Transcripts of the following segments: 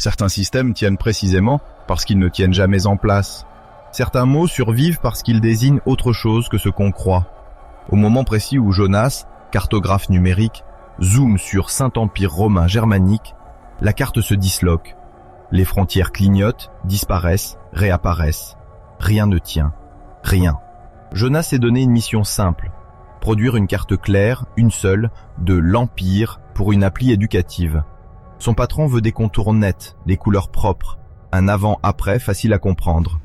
Certains systèmes tiennent précisément parce qu'ils ne tiennent jamais en place. Certains mots survivent parce qu'ils désignent autre chose que ce qu'on croit. Au moment précis où Jonas, cartographe numérique, zoome sur Saint-Empire romain germanique, la carte se disloque. Les frontières clignotent, disparaissent, réapparaissent. Rien ne tient. Rien. Jonas s'est donné une mission simple. Produire une carte claire, une seule, de l'Empire pour une appli éducative. Son patron veut des contours nets, des couleurs propres, un avant-après facile à comprendre.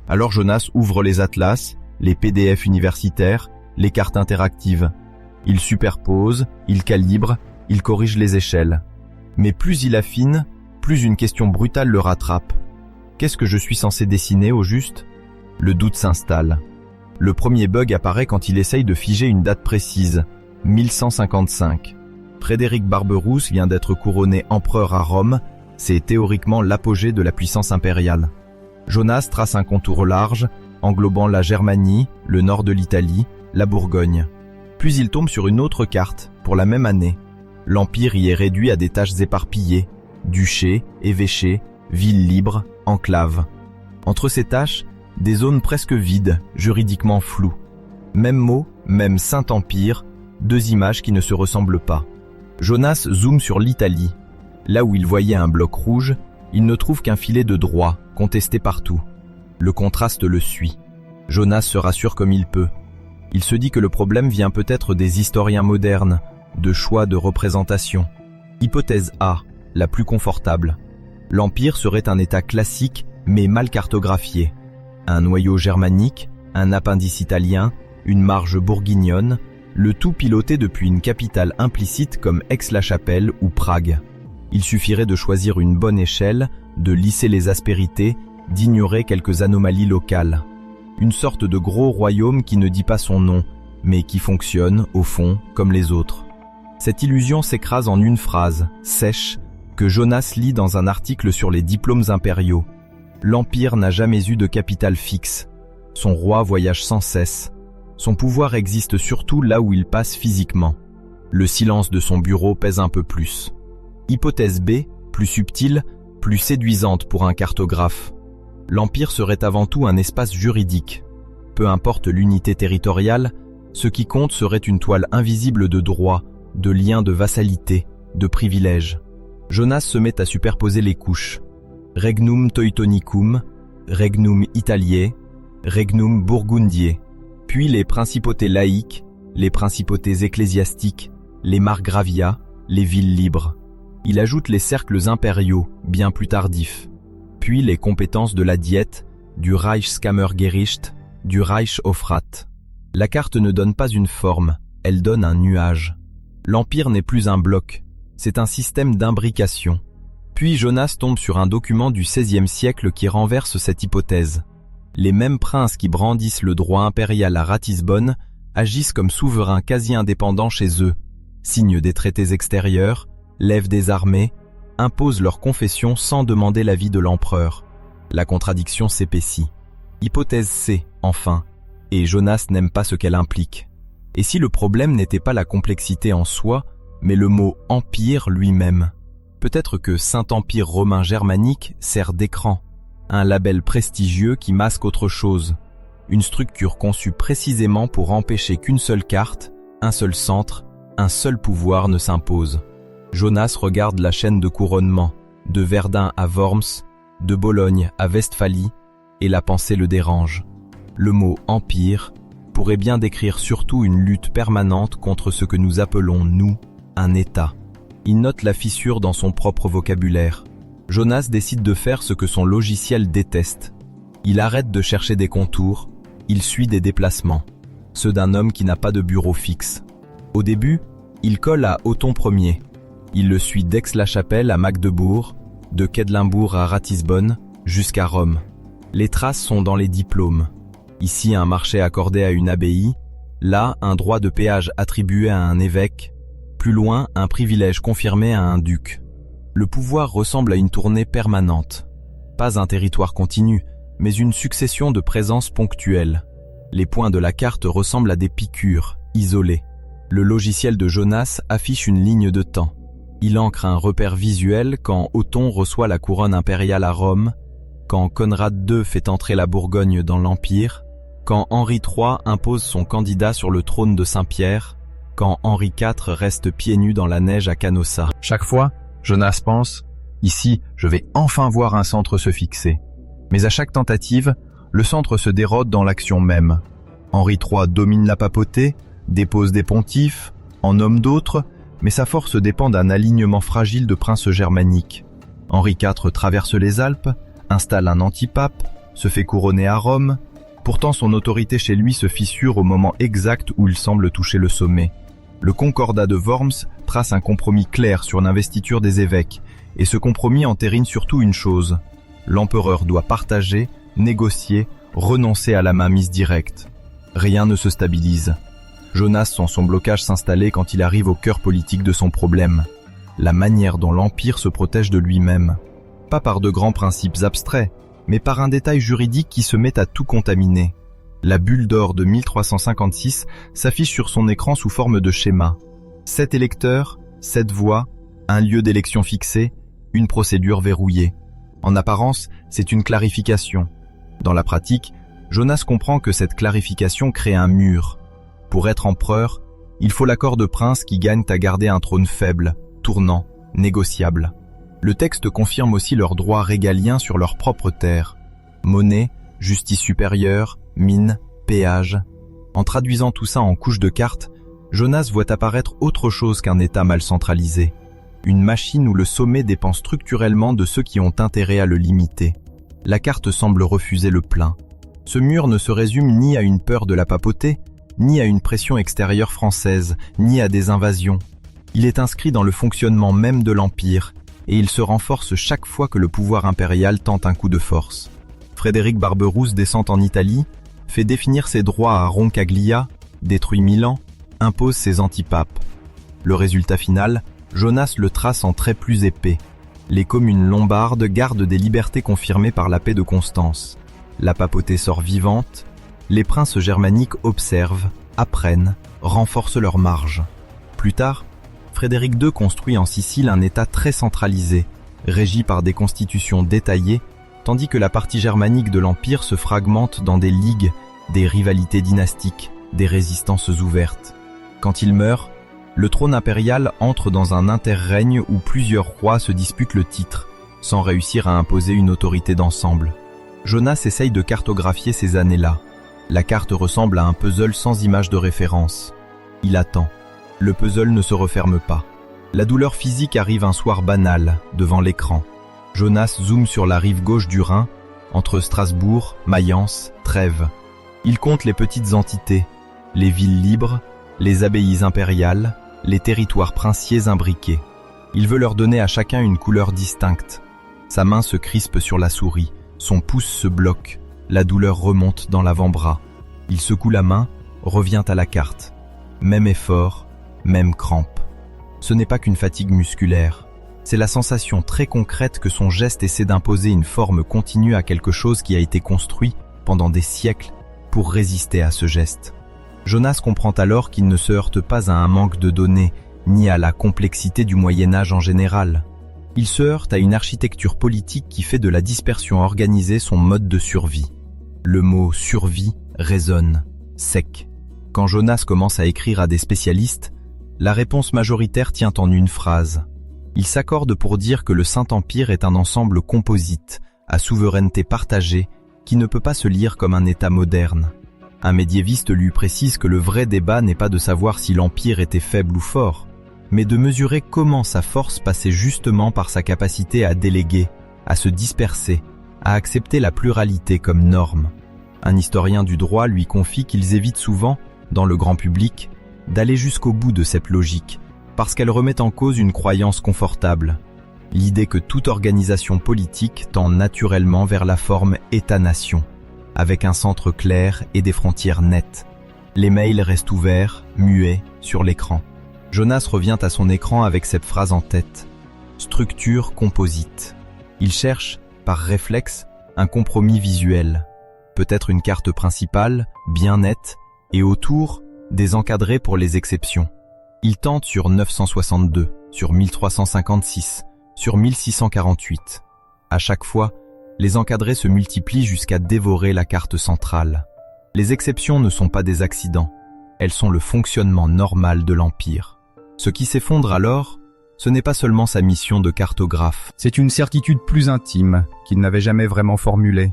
Alors Jonas ouvre les atlas, les PDF universitaires, les cartes interactives. Il superpose, il calibre, il corrige les échelles. Mais plus il affine, plus une question brutale le rattrape. Qu'est-ce que je suis censé dessiner au juste ? Le doute s'installe. Le premier bug apparaît quand il essaye de figer une date précise, 1155. Frédéric Barberousse vient d'être couronné empereur à Rome, c'est théoriquement l'apogée de la puissance impériale. Jonas trace un contour large, englobant la Germanie, le nord de l'Italie, la Bourgogne. Puis il tombe sur une autre carte, pour la même année. L'Empire y est réduit à des tâches éparpillées, duchés, évêchés, villes libres, enclaves. Entre ces tâches, des zones presque vides, juridiquement floues. Même mot, même Saint-Empire, deux images qui ne se ressemblent pas. Jonas zoome sur l'Italie. Là où il voyait un bloc rouge, il ne trouve qu'un filet de droit, contesté partout. Le contraste le suit. Jonas se rassure comme il peut. Il se dit que le problème vient peut-être des historiens modernes, de choix de représentation. Hypothèse A, la plus confortable. L'Empire serait un État classique, mais mal cartographié. Un noyau germanique, un appendice italien, une marge bourguignonne, le tout piloté depuis une capitale implicite comme Aix-la-Chapelle ou Prague. Il suffirait de choisir une bonne échelle, de lisser les aspérités, d'ignorer quelques anomalies locales. Une sorte de gros royaume qui ne dit pas son nom, mais qui fonctionne, au fond, comme les autres. Cette illusion s'écrase en une phrase, sèche, que Jonas lit dans un article sur les diplômes impériaux. L'Empire n'a jamais eu de capitale fixe. Son roi voyage sans cesse. Son pouvoir existe surtout là où il passe physiquement. Le silence de son bureau pèse un peu plus. Hypothèse B, plus subtile, plus séduisante pour un cartographe. L'Empire serait avant tout un espace juridique. Peu importe l'unité territoriale, ce qui compte serait une toile invisible de droits, de liens de vassalité, de privilèges. Jonas se met à superposer les couches. Regnum Teutonicum, Regnum Italiae, Regnum Burgundiae, puis les principautés laïques, les principautés ecclésiastiques, les margravias, les villes libres. Il ajoute les cercles impériaux, bien plus tardifs, puis les compétences de la Diète, du Reichskammergericht, du Reichshofrat. La carte ne donne pas une forme, elle donne un nuage. L'Empire n'est plus un bloc, c'est un système d'imbrication. Puis Jonas tombe sur un document du XVIe siècle qui renverse cette hypothèse. Les mêmes princes qui brandissent le droit impérial à Ratisbonne agissent comme souverains quasi indépendants chez eux, signent des traités extérieurs, lèvent des armées, imposent leur confession sans demander l'avis de l'empereur. La contradiction s'épaissit. Hypothèse C, enfin, et Jonas n'aime pas ce qu'elle implique. Et si le problème n'était pas la complexité en soi, mais le mot « empire » lui-même? Peut-être que Saint-Empire romain germanique sert d'écran, un label prestigieux qui masque autre chose, une structure conçue précisément pour empêcher qu'une seule carte, un seul centre, un seul pouvoir ne s'impose. Jonas regarde la chaîne de couronnement, de Verdun à Worms, de Bologne à Westphalie, et la pensée le dérange. Le mot « empire » pourrait bien décrire surtout une lutte permanente contre ce que nous appelons, nous, un État. Il note la fissure dans son propre vocabulaire. Jonas décide de faire ce que son logiciel déteste. Il arrête de chercher des contours, il suit des déplacements, ceux d'un homme qui n'a pas de bureau fixe. Au début, il colle à Othon Ier. Il le suit d'Aix-la-Chapelle à Magdebourg, de Quedlinbourg à Ratisbonne, jusqu'à Rome. Les traces sont dans les diplômes. Ici, un marché accordé à une abbaye, là, un droit de péage attribué à un évêque, plus loin, un privilège confirmé à un duc. Le pouvoir ressemble à une tournée permanente. Pas un territoire continu, mais une succession de présences ponctuelles. Les points de la carte ressemblent à des piqûres, isolées. Le logiciel de Jonas affiche une ligne de temps. Il ancre un repère visuel quand Othon reçoit la couronne impériale à Rome, quand Conrad II fait entrer la Bourgogne dans l'Empire, quand Henri III impose son candidat sur le trône de Saint-Pierre, quand Henri IV reste pieds nus dans la neige à Canossa. Chaque fois, Jonas pense « Ici, je vais enfin voir un centre se fixer ». Mais à chaque tentative, le centre se dérode dans l'action même. Henri III domine la papauté, dépose des pontifes, en nomme d'autres, mais sa force dépend d'un alignement fragile de princes germaniques. Henri IV traverse les Alpes, installe un antipape, se fait couronner à Rome. Pourtant son autorité chez lui se fissure au moment exact où il semble toucher le sommet. Le Concordat de Worms trace un compromis clair sur l'investiture des évêques, et ce compromis entérine surtout une chose. L'empereur doit partager, négocier, renoncer à la mainmise directe. Rien ne se stabilise. Jonas sent son blocage s'installer quand il arrive au cœur politique de son problème. La manière dont l'Empire se protège de lui-même. Pas par de grands principes abstraits, mais par un détail juridique qui se met à tout contaminer. La bulle d'or de 1356 s'affiche sur son écran sous forme de schéma. 7 électeurs, 7 voix, un lieu d'élection fixé, une procédure verrouillée. En apparence, c'est une clarification. Dans la pratique, Jonas comprend que cette clarification crée un mur. Pour être empereur, il faut l'accord de princes qui gagnent à garder un trône faible, tournant, négociable. Le texte confirme aussi leurs droits régaliens sur leur propre terre. Monnaie, justice supérieure, mines, péages. En traduisant tout ça en couches de cartes, Jonas voit apparaître autre chose qu'un État mal centralisé. Une machine où le sommet dépend structurellement de ceux qui ont intérêt à le limiter. La carte semble refuser le plein. Ce mur ne se résume ni à une peur de la papauté, ni à une pression extérieure française, ni à des invasions. Il est inscrit dans le fonctionnement même de l'Empire, et il se renforce chaque fois que le pouvoir impérial tente un coup de force. Frédéric Barberousse descend en Italie, fait définir ses droits à Roncaglia, détruit Milan, impose ses antipapes. Le résultat final, Jonas le trace en traits plus épais. Les communes lombardes gardent des libertés confirmées par la paix de Constance. La papauté sort vivante, les princes germaniques observent, apprennent, renforcent leurs marges. Plus tard, Frédéric II construit en Sicile un État très centralisé, régi par des constitutions détaillées, tandis que la partie germanique de l'Empire se fragmente dans des ligues, des rivalités dynastiques, des résistances ouvertes. Quand il meurt, le trône impérial entre dans un interrègne où plusieurs rois se disputent le titre, sans réussir à imposer une autorité d'ensemble. Jonas essaye de cartographier ces années-là. La carte ressemble à un puzzle sans image de référence. Il attend. Le puzzle ne se referme pas. La douleur physique arrive un soir banal, devant l'écran. Jonas zoome sur la rive gauche du Rhin, entre Strasbourg, Mayence, Trèves. Il compte les petites entités, les villes libres, les abbayes impériales, les territoires princiers imbriqués. Il veut leur donner à chacun une couleur distincte. Sa main se crispe sur la souris, son pouce se bloque, la douleur remonte dans l'avant-bras. Il secoue la main, revient à la carte. Même effort, même crampe. Ce n'est pas qu'une fatigue musculaire. C'est la sensation très concrète que son geste essaie d'imposer une forme continue à quelque chose qui a été construit pendant des siècles pour résister à ce geste. Jonas comprend alors qu'il ne se heurte pas à un manque de données, ni à la complexité du Moyen-Âge en général. Il se heurte à une architecture politique qui fait de la dispersion organisée son mode de survie. Le mot « survie » résonne, sec. Quand Jonas commence à écrire à des spécialistes, la réponse majoritaire tient en une phrase. Il s'accorde pour dire que le Saint-Empire est un ensemble composite, à souveraineté partagée, qui ne peut pas se lire comme un État moderne. Un médiéviste lui précise que le vrai débat n'est pas de savoir si l'Empire était faible ou fort, mais de mesurer comment sa force passait justement par sa capacité à déléguer, à se disperser, à accepter la pluralité comme norme. Un historien du droit lui confie qu'ils évitent souvent, dans le grand public, d'aller jusqu'au bout de cette logique, parce qu'elle remet en cause une croyance confortable, l'idée que toute organisation politique tend naturellement vers la forme État-nation, avec un centre clair et des frontières nettes. Les mails restent ouverts, muets, sur l'écran. Jonas revient à son écran avec cette phrase en tête. Structure composite. Il cherche, par réflexe, un compromis visuel. Peut-être une carte principale, bien nette, et autour, des encadrés pour les exceptions. Il tente sur 962. sur 1356, sur 1648. À chaque fois, les encadrés se multiplient jusqu'à dévorer la carte centrale. Les exceptions ne sont pas des accidents, elles sont le fonctionnement normal de l'Empire. Ce qui s'effondre alors, ce n'est pas seulement sa mission de cartographe. C'est une certitude plus intime qu'il n'avait jamais vraiment formulée.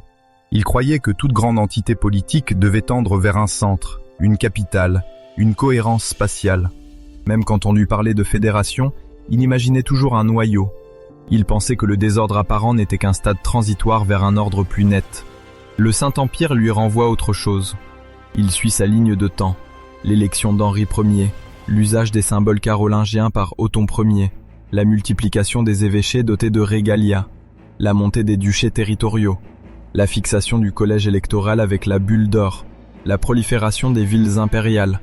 Il croyait que toute grande entité politique devait tendre vers un centre, une capitale, une cohérence spatiale. Même quand on lui parlait de fédération, il imaginait toujours un noyau. Il pensait que le désordre apparent n'était qu'un stade transitoire vers un ordre plus net. Le Saint-Empire lui renvoie autre chose. Il suit sa ligne de temps, l'élection d'Henri Ier, l'usage des symboles carolingiens par Othon Ier, la multiplication des évêchés dotés de régalia, la montée des duchés territoriaux, la fixation du collège électoral avec la bulle d'or, la prolifération des villes impériales,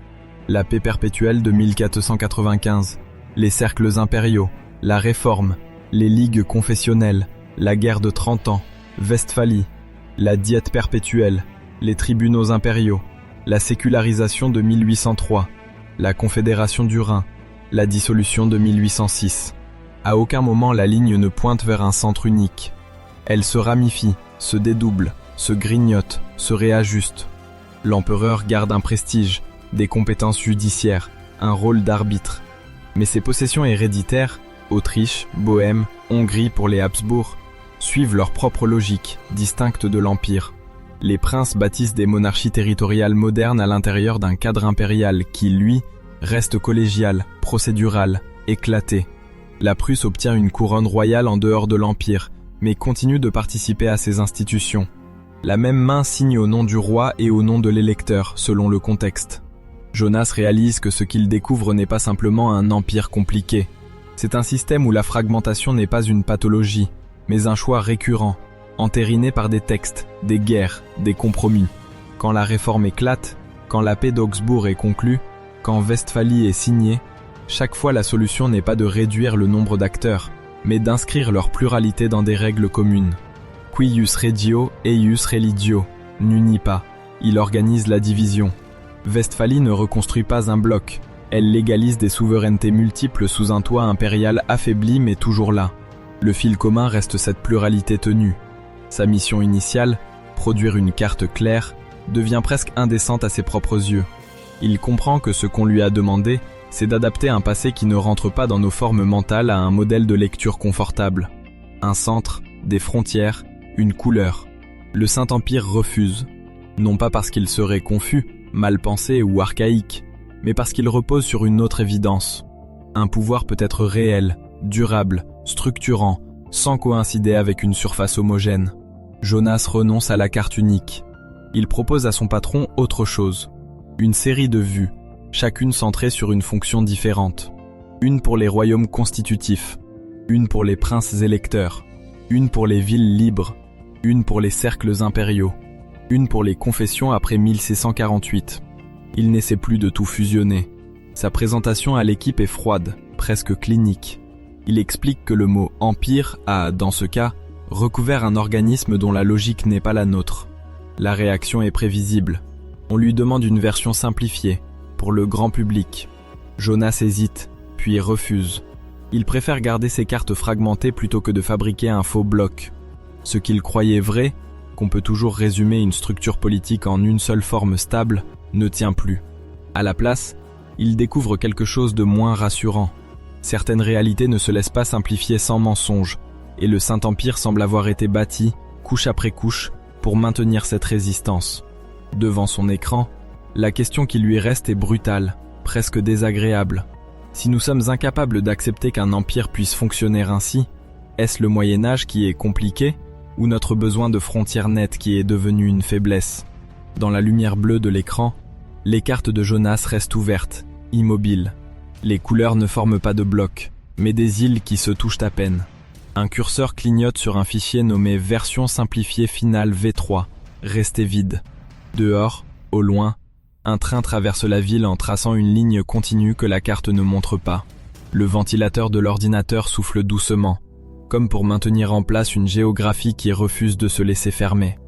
la paix perpétuelle de 1495, les cercles impériaux, la réforme, les ligues confessionnelles, la guerre de 30 ans, Westphalie, la diète perpétuelle, les tribunaux impériaux, la sécularisation de 1803, la confédération du Rhin, la dissolution de 1806. À aucun moment la ligne ne pointe vers un centre unique. Elle se ramifie, se dédouble, se grignote, se réajuste. L'empereur garde un prestige, des compétences judiciaires, un rôle d'arbitre. Mais ses possessions héréditaires, Autriche, Bohême, Hongrie pour les Habsbourg, suivent leur propre logique, distincte de l'Empire. Les princes bâtissent des monarchies territoriales modernes à l'intérieur d'un cadre impérial qui, lui, reste collégial, procédural, éclaté. La Prusse obtient une couronne royale en dehors de l'Empire, mais continue de participer à ses institutions. La même main signe au nom du roi et au nom de l'électeur, selon le contexte. Jonas réalise que ce qu'il découvre n'est pas simplement un empire compliqué. C'est un système où la fragmentation n'est pas une pathologie, mais un choix récurrent, entériné par des textes, des guerres, des compromis. Quand la réforme éclate, quand la paix d'Augsbourg est conclue, quand Westphalie est signée, chaque fois la solution n'est pas de réduire le nombre d'acteurs, mais d'inscrire leur pluralité dans des règles communes. Cuius regio, eius religio, n'unit pas, il organise la division. Westphalie ne reconstruit pas un bloc, elle légalise des souverainetés multiples sous un toit impérial affaibli mais toujours là. Le fil commun reste cette pluralité tenue. Sa mission initiale, produire une carte claire, devient presque indécente à ses propres yeux. Il comprend que ce qu'on lui a demandé, c'est d'adapter un passé qui ne rentre pas dans nos formes mentales à un modèle de lecture confortable. Un centre, des frontières, une couleur. Le Saint-Empire refuse. Non pas parce qu'il serait confus, mal pensé ou archaïque, mais parce qu'il repose sur une autre évidence. Un pouvoir peut être réel, durable, structurant, sans coïncider avec une surface homogène. Jonas renonce à la carte unique. Il propose à son patron autre chose. Une série de vues, chacune centrée sur une fonction différente. Une pour les royaumes constitutifs, une pour les princes électeurs, une pour les villes libres, une pour les cercles impériaux, une pour les confessions après 1648. Il n'essaie plus de tout fusionner. Sa présentation à l'équipe est froide, presque clinique. Il explique que le mot « empire » a, dans ce cas, recouvert un organisme dont la logique n'est pas la nôtre. La réaction est prévisible. On lui demande une version simplifiée, pour le grand public. Jonas hésite, puis refuse. Il préfère garder ses cartes fragmentées plutôt que de fabriquer un faux bloc. Ce qu'il croyait vrai, qu'on peut toujours résumer une structure politique en une seule forme stable, ne tient plus. À la place, il découvre quelque chose de moins rassurant. Certaines réalités ne se laissent pas simplifier sans mensonge, et le Saint-Empire semble avoir été bâti, couche après couche, pour maintenir cette résistance. Devant son écran, la question qui lui reste est brutale, presque désagréable. Si nous sommes incapables d'accepter qu'un empire puisse fonctionner ainsi, est-ce le Moyen-Âge qui est compliqué, ou notre besoin de frontières nettes qui est devenu une faiblesse? Dans la lumière bleue de l'écran, les cartes de Jonas restent ouvertes, immobiles. Les couleurs ne forment pas de blocs, mais des îles qui se touchent à peine. Un curseur clignote sur un fichier nommé Version simplifiée finale V3, resté vide. Dehors, au loin, un train traverse la ville en traçant une ligne continue que la carte ne montre pas. Le ventilateur de l'ordinateur souffle doucement, comme pour maintenir en place une géographie qui refuse de se laisser fermer.